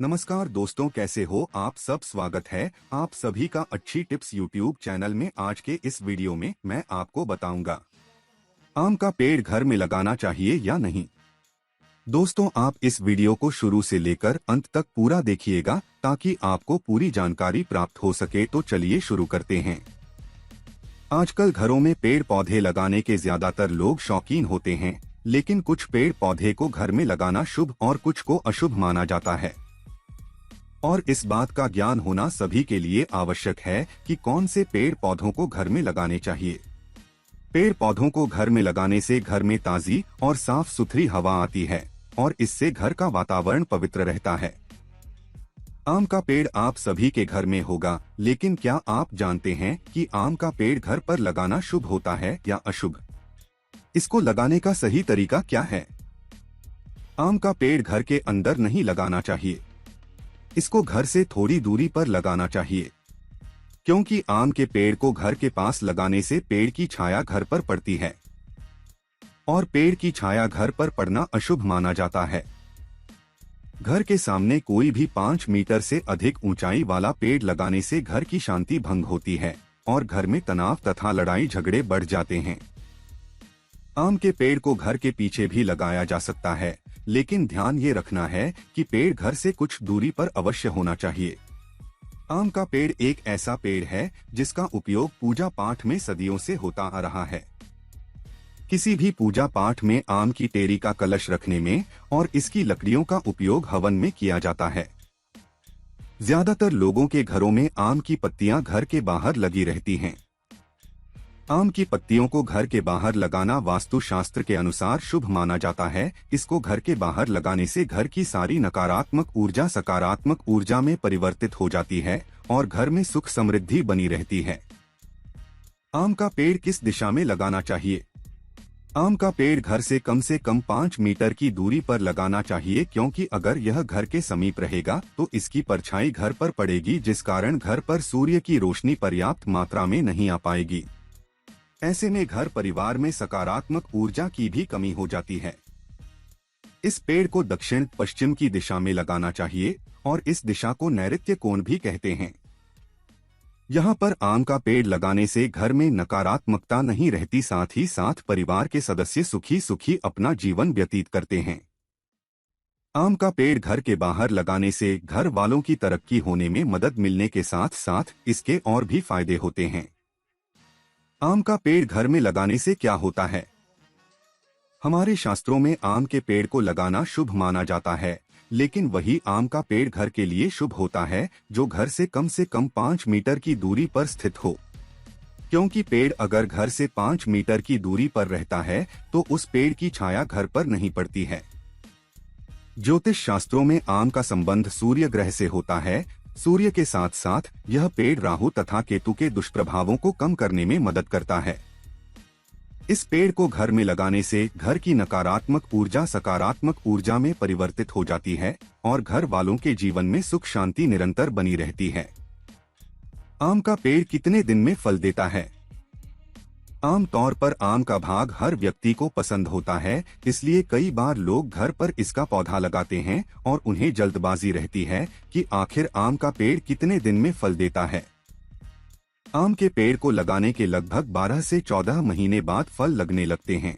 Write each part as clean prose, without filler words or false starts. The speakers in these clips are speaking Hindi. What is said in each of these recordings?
नमस्कार दोस्तों, कैसे हो आप सब। स्वागत है आप सभी का अच्छी टिप्स यूट्यूब चैनल में। आज के इस वीडियो में मैं आपको बताऊंगा आम का पेड़ घर में लगाना चाहिए या नहीं। दोस्तों, आप इस वीडियो को शुरू से लेकर अंत तक पूरा देखिएगा ताकि आपको पूरी जानकारी प्राप्त हो सके। तो चलिए शुरू करते हैं। आजकल घरों में पेड़ पौधे लगाने के ज्यादातर लोग शौकीन होते हैं, लेकिन कुछ पेड़ पौधे को घर में लगाना शुभ और कुछ को अशुभ माना जाता है। और इस बात का ज्ञान होना सभी के लिए आवश्यक है कि कौन से पेड़ पौधों को घर में लगाने चाहिए। पेड़ पौधों को घर में लगाने से घर में ताजी और साफ सुथरी हवा आती है और इससे घर का वातावरण पवित्र रहता है। आम का पेड़ आप सभी के घर में होगा, लेकिन क्या आप जानते हैं कि आम का पेड़ घर पर लगाना शुभ होता है या अशुभ? इसको लगाने का सही तरीका क्या है? आम का पेड़ घर के अंदर नहीं लगाना चाहिए। इसको घर से थोड़ी दूरी पर लगाना चाहिए, क्योंकि आम के पेड़ को घर के पास लगाने से पेड़ की छाया घर पर पड़ती है और पेड़ की छाया घर पर पड़ना अशुभ माना जाता है। घर के सामने कोई भी 5 मीटर से अधिक ऊंचाई वाला पेड़ लगाने से घर की शांति भंग होती है और घर में तनाव तथा लड़ाई झगड़े बढ़ जाते हैं। आम के पेड़ को घर के पीछे भी लगाया जा सकता है, लेकिन ध्यान ये रखना है कि पेड़ घर से कुछ दूरी पर अवश्य होना चाहिए। आम का पेड़ एक ऐसा पेड़ है जिसका उपयोग पूजा पाठ में सदियों से होता आ रहा है। किसी भी पूजा पाठ में आम की टेरी का कलश रखने में और इसकी लकड़ियों का उपयोग हवन में किया जाता है। ज्यादातर लोगों के घरों में आम की पत्तियां घर के बाहर लगी रहती हैं। आम की पत्तियों को घर के बाहर लगाना वास्तु शास्त्र के अनुसार शुभ माना जाता है। इसको घर के बाहर लगाने से घर की सारी नकारात्मक ऊर्जा सकारात्मक ऊर्जा में परिवर्तित हो जाती है और घर में सुख समृद्धि बनी रहती है। आम का पेड़ किस दिशा में लगाना चाहिए? आम का पेड़ घर से कम 5 मीटर की दूरी पर लगाना चाहिए, क्योंकि अगर यह घर के समीप रहेगा तो इसकी परछाई घर पर पड़ेगी, जिस कारण घर पर सूर्य की रोशनी पर्याप्त मात्रा में नहीं आ पाएगी। ऐसे में घर परिवार में सकारात्मक ऊर्जा की भी कमी हो जाती है। इस पेड़ को दक्षिण पश्चिम की दिशा में लगाना चाहिए और इस दिशा को नैऋत्य कोण भी कहते हैं। यहाँ पर आम का पेड़ लगाने से घर में नकारात्मकता नहीं रहती, साथ ही साथ परिवार के सदस्य सुखी सुखी अपना जीवन व्यतीत करते हैं। आम का पेड़ घर के बाहर लगाने से घर वालों की तरक्की होने में मदद मिलने के साथ साथ इसके और भी फायदे होते हैं। आम का पेड़ घर में लगाने से क्या होता है? हमारे शास्त्रों में आम के पेड़ को लगाना शुभ माना जाता है, लेकिन वही आम का पेड़ घर के लिए शुभ होता है जो घर से कम 5 मीटर की दूरी पर स्थित हो, क्योंकि पेड़ अगर घर से 5 मीटर की दूरी पर रहता है तो उस पेड़ की छाया घर पर नहीं पड़ती है। ज्योतिष शास्त्रों में आम का संबंध सूर्य ग्रह से होता है। सूर्य के साथ साथ यह पेड़ राहु तथा केतु के दुष्प्रभावों को कम करने में मदद करता है। इस पेड़ को घर में लगाने से घर की नकारात्मक ऊर्जा सकारात्मक ऊर्जा में परिवर्तित हो जाती है और घर वालों के जीवन में सुख शांति निरंतर बनी रहती है। आम का पेड़ कितने दिन में फल देता है? आम तौर पर आम का भाग हर व्यक्ति को पसंद होता है, इसलिए कई बार लोग घर पर इसका पौधा लगाते हैं और उन्हें जल्दबाजी रहती है कि आखिर आम का पेड़ कितने दिन में फल देता है। आम के पेड़ को लगाने के लगभग 12 से 14 महीने बाद फल लगने लगते हैं।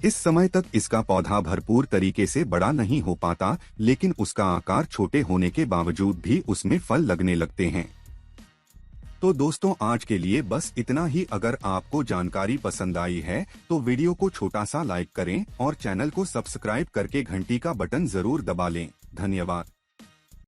इस समय तक इसका पौधा भरपूर तरीके से बड़ा नहीं हो पाता, लेकिन उसका आकार छोटे होने के बावजूद भी उसमें फल लगने लगते हैं। तो दोस्तों, आज के लिए बस इतना ही। अगर आपको जानकारी पसंद आई है तो वीडियो को छोटा सा लाइक करें और चैनल को सब्सक्राइब करके घंटी का बटन जरूर दबा लें। धन्यवाद।